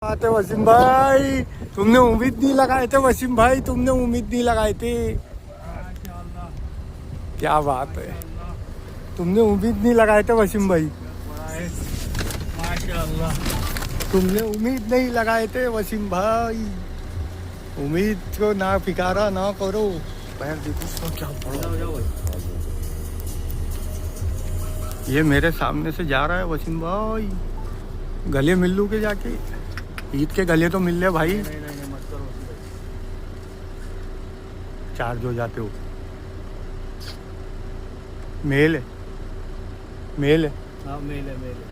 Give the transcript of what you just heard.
आते वसीम भाई, तुमने उम्मीद नहीं लगाए थे वसीम भाई, तुमने उम्मीद नहीं लगाए थे। क्या बात है, तुमने उम्मीद नहीं लगाए थे वसीम भाई, माशाल्लाह। तुमने उम्मीद नहीं लगाए थे वसीम भाई। उम्मीद को ना फिकारा ना करो। पैर देखो उसका क्या बड़ा, ये मेरे सामने से जा रहा है वसीम भाई। गले मिल लूँ के जाके, ईद के गले तो मिल ले भाई। नहीं मत करो। चार्ज हो जाते हो। मेल है, मेल है। हाँ मेल है।